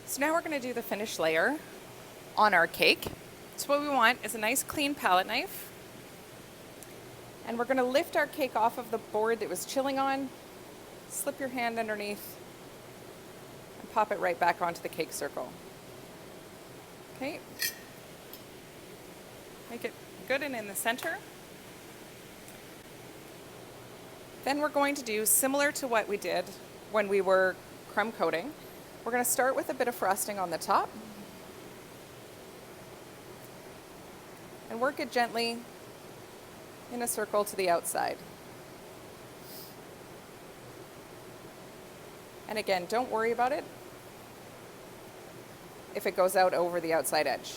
So now we're going to do the finished layer on our cake. So what we want is a nice clean palette knife. And we're going to lift our cake off of the board that was chilling on, slip your hand underneath, and pop it right back onto the cake circle. Okay. Make it good and in the center. Then we're going to do similar to what we did when we were crumb coating. We're going to start with a bit of frosting on the top and work it gently in a circle to the outside. And again, don't worry about it if it goes out over the outside edge.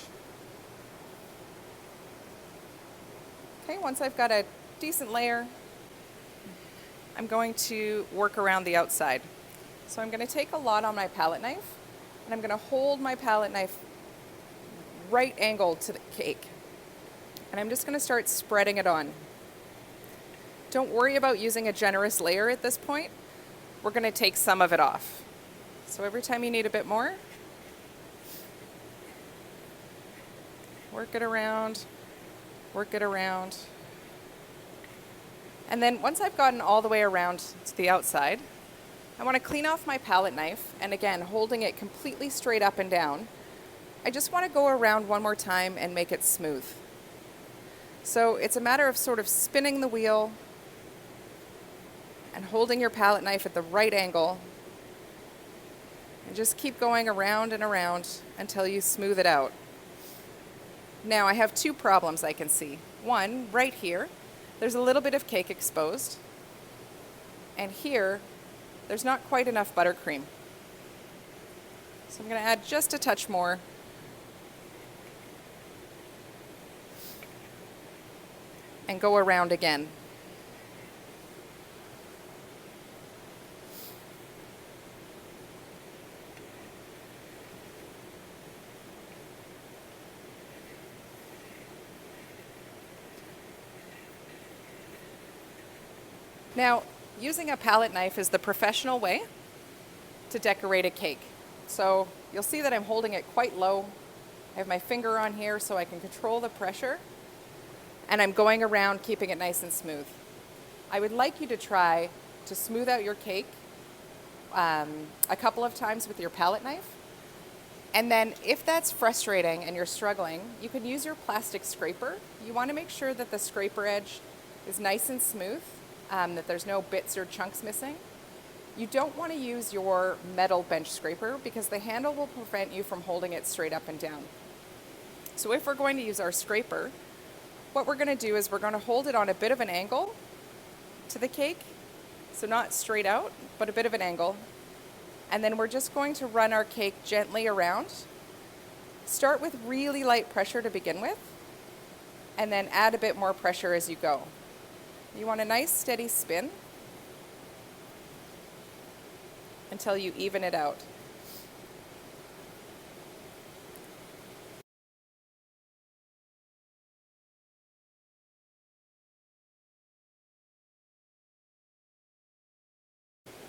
Okay, once I've got a decent layer, I'm going to work around the outside. So I'm going to take a lot on my palette knife, and I'm going to hold my palette knife right angled to the cake. And I'm just going to start spreading it on. Don't worry about using a generous layer at this point. We're going to take some of it off. So every time you need a bit more, work it around, work it around. And then once I've gotten all the way around to the outside, I want to clean off my palette knife, and again, holding it completely straight up and down, I just want to go around one more time and make it smooth. So it's a matter of sort of spinning the wheel and holding your palette knife at the right angle, and just keep going around and around until you smooth it out. Now I have two problems I can see. One, right here, there's a little bit of cake exposed, and here, there's not quite enough buttercream. So I'm going to add just a touch more. And go around again. Now, using a palette knife is the professional way to decorate a cake. So you'll see that I'm holding it quite low. I have my finger on here so I can control the pressure. And I'm going around keeping it nice and smooth. I would like you to try to smooth out your cake a couple of times with your palette knife. And then if that's frustrating and you're struggling, you can use your plastic scraper. You want to make sure that the scraper edge is nice and smooth, that there's no bits or chunks missing. You don't want to use your metal bench scraper because the handle will prevent you from holding it straight up and down. So if we're going to use our scraper, what we're going to do is we're going to hold it on a bit of an angle to the cake, so not straight out, but a bit of an angle. And then we're just going to run our cake gently around. Start with really light pressure to begin with, and then add a bit more pressure as you go. You want a nice steady spin until you even it out.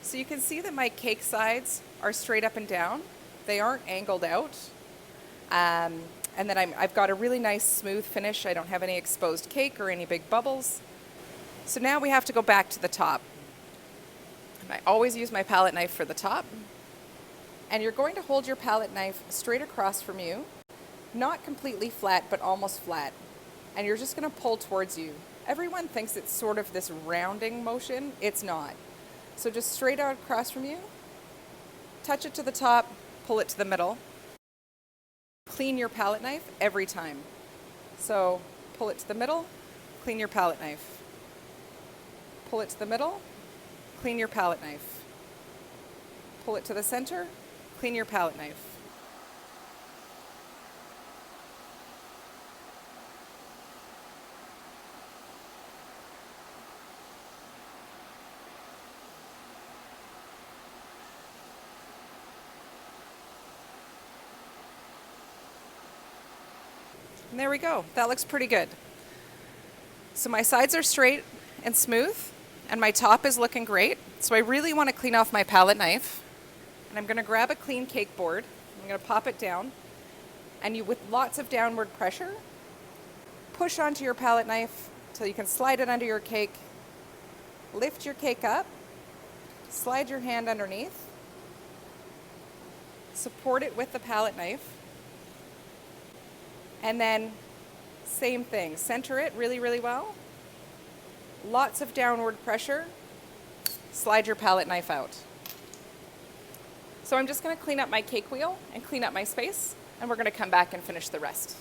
So you can see that my cake sides are straight up and down. They aren't angled out. And then I've got a really nice smooth finish. I don't have any exposed cake or any big bubbles. So now we have to go back to the top. And I always use my palette knife for the top. And you're going to hold your palette knife straight across from you, not completely flat, but almost flat. And you're just going to pull towards you. Everyone thinks it's sort of this rounding motion. It's not. So just straight out across from you, touch it to the top, pull it to the middle. Clean your palette knife every time. So pull it to the middle, clean your palette knife. Pull it to the middle, clean your palette knife. Pull it to the center, clean your palette knife. And there we go. That looks pretty good. So my sides are straight and smooth, and my top is looking great. So I really want to clean off my palette knife. And I'm going to grab a clean cake board, I'm going to pop it down, and you, with lots of downward pressure, push onto your palette knife till you can slide it under your cake. Lift your cake up, slide your hand underneath, support it with the palette knife, and then same thing, center it really, really well. Lots of downward pressure, slide your palette knife out. So I'm just going to clean up my cake wheel and clean up my space, and we're going to come back and finish the rest.